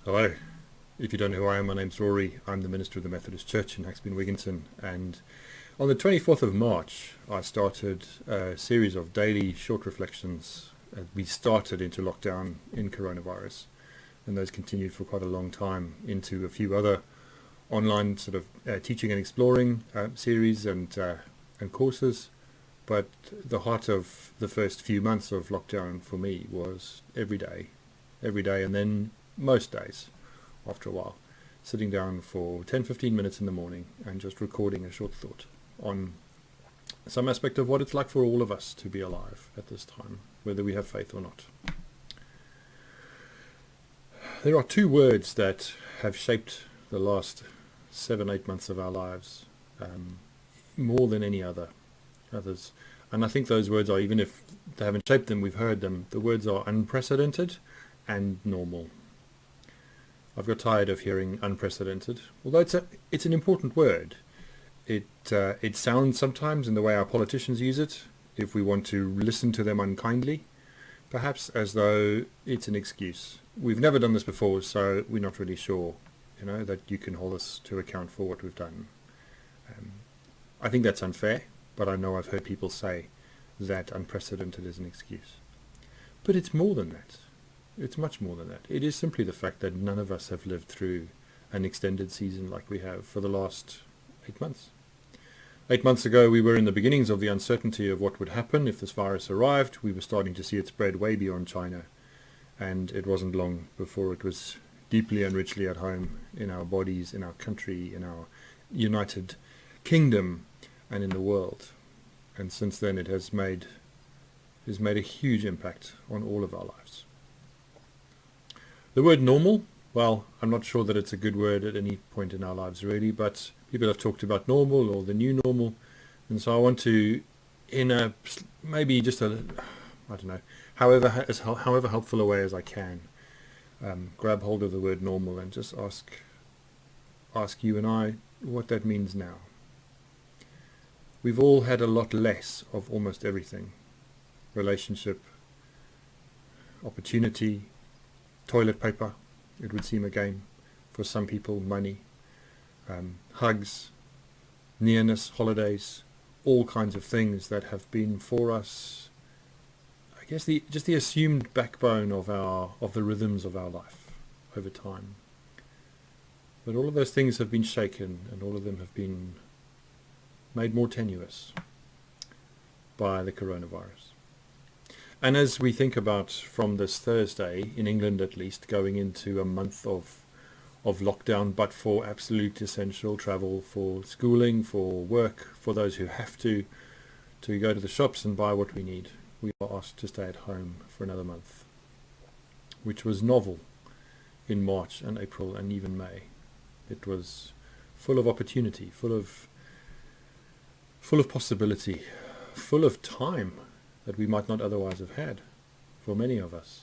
Hello. If you don't know who I am, my name's Rory. I'm the minister of the Methodist Church in Haxby Wigginton, and on the 24th of March I started a series of daily short reflections. We started into lockdown in coronavirus, and those continued for quite a long time into a few other online sort of teaching and exploring series and courses. But the heart of the first few months of lockdown for me was every day, and then most days after a while, sitting down for 10-15 minutes in the morning and just recording a short thought on some aspect of what it's like for all of us to be alive at this time, whether we have faith or not. There are two words that have shaped the last 7-8 months of our lives more than any others. And I think those words are, even if they haven't shaped them, we've heard them. The words are unprecedented and normal. I've got tired of hearing unprecedented, although it's an important word. It sounds sometimes in the way our politicians use it, if we want to listen to them unkindly, perhaps as though it's an excuse. We've never done this before, so we're not really sure, that you can hold us to account for what we've done. I think that's unfair, but I know I've heard people say that unprecedented is an excuse. But it's more than that. It's much more than that. It is simply the fact that none of us have lived through an extended season like we have for the last 8 months. 8 months ago, we were in the beginnings of the uncertainty of what would happen if this virus arrived. We were starting to see it spread way beyond China, and it wasn't long before it was deeply and richly at home in our bodies, in our country, in our United Kingdom, and in the world. And since then, it has made a huge impact on all of our lives. The word normal, well, I'm not sure that it's a good word at any point in our lives really, but people have talked about normal or the new normal, and so I want to, in a maybe just a, I don't know, however helpful a way as I can, grab hold of the word normal and just ask you and I what that means now. We've all had a lot less of almost everything: relationship, opportunity, toilet paper, it would seem again, for some people, money, hugs, nearness, holidays, all kinds of things that have been for us, I guess, just the assumed backbone of the rhythms of our life over time. But all of those things have been shaken, and all of them have been made more tenuous by the coronavirus. And as we think about from this Thursday, in England at least, going into a month of lockdown, but for absolute essential travel, for schooling, for work, for those who have to go to the shops and buy what we need, we are asked to stay at home for another month, which was novel in March and April and even May. It was full of opportunity, full of possibility, full of time that we might not otherwise have had for many of us.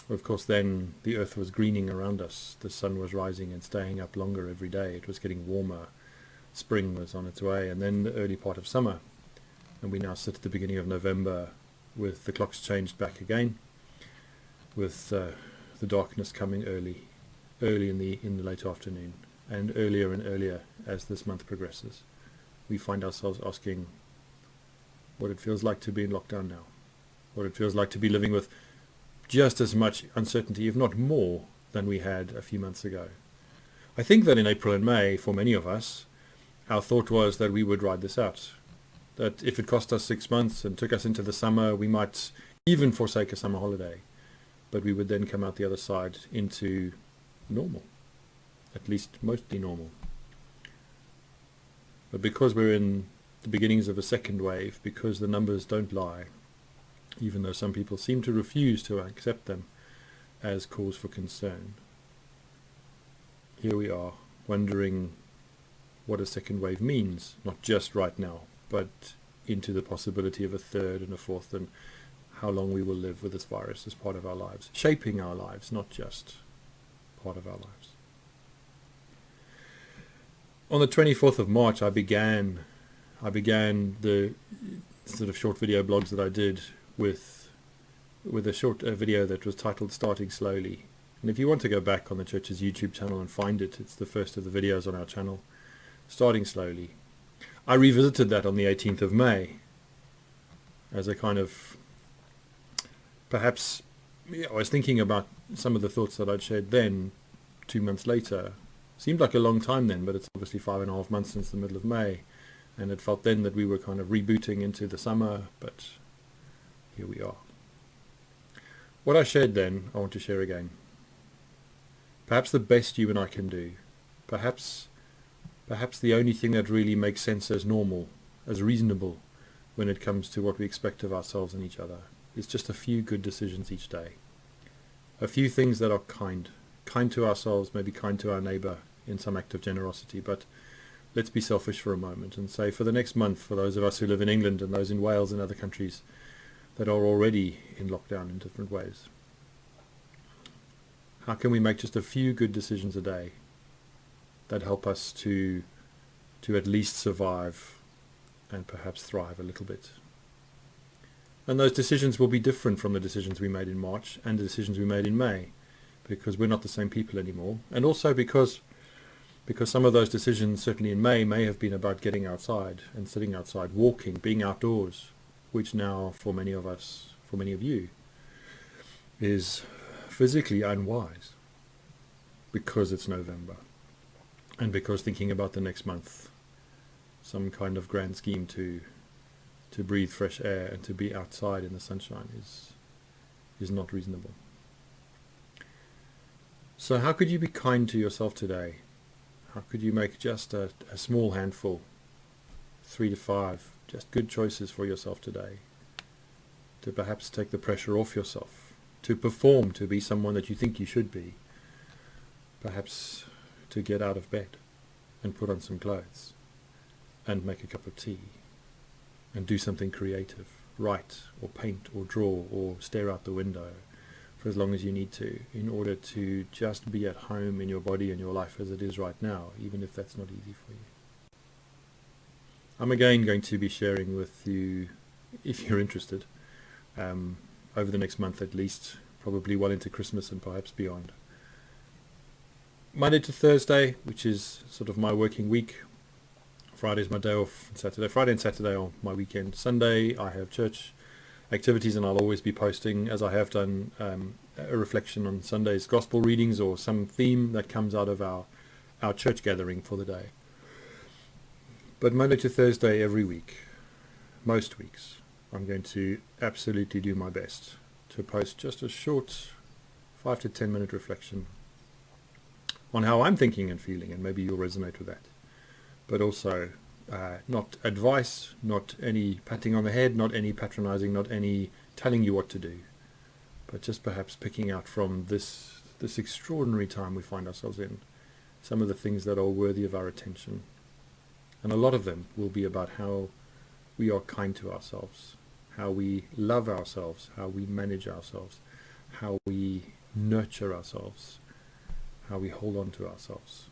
Of course, then the earth was greening around us. The sun was rising and staying up longer every day. It was getting warmer. Spring was on its way, and then the early part of summer. And we now sit at the beginning of November with the clocks changed back again, with the darkness coming early in the late afternoon, and earlier as this month progresses. We find ourselves asking what it feels like to be in lockdown now, what it feels like to be living with just as much uncertainty, if not more, than we had a few months ago. I think that in April and May, for many of us, our thought was that we would ride this out, that if it cost us 6 months and took us into the summer, we might even forsake a summer holiday, but we would then come out the other side into normal, at least mostly normal. But because we're in the beginnings of a second wave, because the numbers don't lie, even though some people seem to refuse to accept them as cause for concern, here we are wondering what a second wave means, not just right now, but into the possibility of a third and a fourth, and how long we will live with this virus as part of our lives, shaping our lives, not just part of our lives. On the 24th of March, I began the sort of short video blogs that I did with a short video that was titled Starting Slowly, And if you want to go back on the church's YouTube channel and find it, it's the first of the videos on our channel, Starting Slowly. I revisited that on the 18th of May as a kind of, perhaps, I was thinking about some of the thoughts that I'd shared then, 2 months later. Seemed like a long time then, but it's obviously 5.5 months since the middle of May. And it felt then that we were kind of rebooting into the summer, but here we are. What I shared then, I want to share again. Perhaps the best you and I can do. Perhaps the only thing that really makes sense as normal, as reasonable, when it comes to what we expect of ourselves and each other, is just a few good decisions each day. A few things that are kind to ourselves, maybe kind to our neighbour in some act of generosity, but let's be selfish for a moment and say for the next month, for those of us who live in England and those in Wales and other countries that are already in lockdown in different ways, how can we make just a few good decisions a day that help us to at least survive and perhaps thrive a little bit? And those decisions will be different from the decisions we made in March and the decisions we made in May, because we're not the same people anymore, and also because some of those decisions, certainly in May have been about getting outside and sitting outside, walking, being outdoors, which now for many of us, for many of you, is physically unwise because it's November and because thinking about the next month, some kind of grand scheme to breathe fresh air and to be outside in the sunshine is not reasonable. So how could you be kind to yourself today? How could you make just a small handful, 3 to 5, just good choices for yourself today, to perhaps take the pressure off yourself, to perform, to be someone that you think you should be, perhaps to get out of bed and put on some clothes and make a cup of tea and do something creative, write or paint or draw or stare out the window for as long as you need to, in order to just be at home in your body and your life as it is right now, even if that's not easy for you. I'm again going to be sharing with you, if you're interested, over the next month at least, probably well into Christmas and perhaps beyond. Monday to Thursday, which is sort of my working week. Friday's my day off, and Saturday. Friday and Saturday are my weekend. Sunday I have church activities, and I'll always be posting, as I have done, a reflection on Sunday's gospel readings or some theme that comes out of our church gathering for the day. But Monday to Thursday every week, most weeks, I'm going to absolutely do my best to post just a short 5 to 10 minute reflection on how I'm thinking and feeling, and maybe you'll resonate with that. But also not advice, not any patting on the head, not any patronizing, not any telling you what to do, but just perhaps picking out from this extraordinary time we find ourselves in some of the things that are worthy of our attention. And a lot of them will be about how we are kind to ourselves, how we love ourselves, how we manage ourselves, how we nurture ourselves, how we hold on to ourselves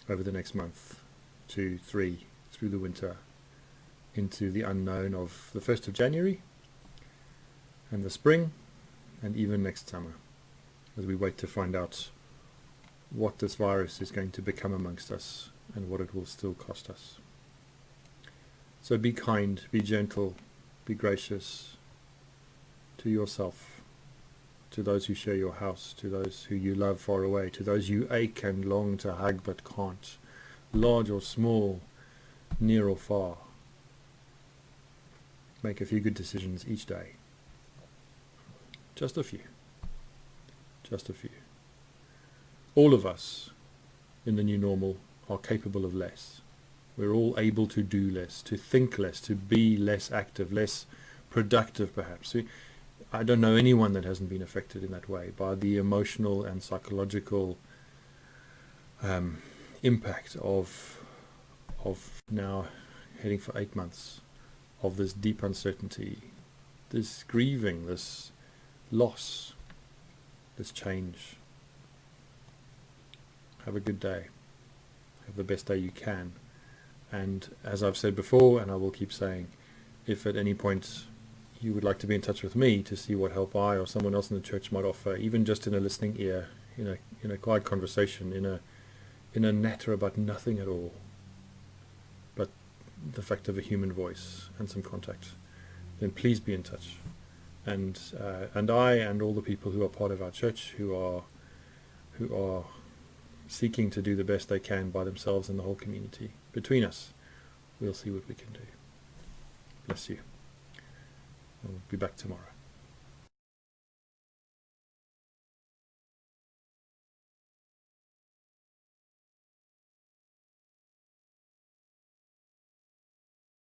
over the next month, 2, 3, through the winter, into the unknown of the 1st of January and the spring, and even next summer, as we wait to find out what this virus is going to become amongst us and what it will still cost us. So be kind, be gentle, be gracious to yourself, to those who share your house, to those who you love far away, to those you ache and long to hug but can't, large or small, near or far. Make a few good decisions each day. Just a few. Just a few. All of us in the new normal are capable of less. We're all able to do less, to think less, to be less active, less productive perhaps. I don't know anyone that hasn't been affected in that way by the emotional and psychological impact of now heading for 8 months of this deep uncertainty, this grieving, this loss, this change. Have a good day. Have the best day you can. And as I've said before, and I will keep saying, if at any point you would like to be in touch with me to see what help I or someone else in the church might offer, even just in a listening ear, in a quiet conversation, in a natter about nothing at all, but the fact of a human voice and some contact, then please be in touch. And I and all the people who are part of our church who are seeking to do the best they can by themselves and the whole community, between us, we'll see what we can do. Bless you. I'll be back tomorrow.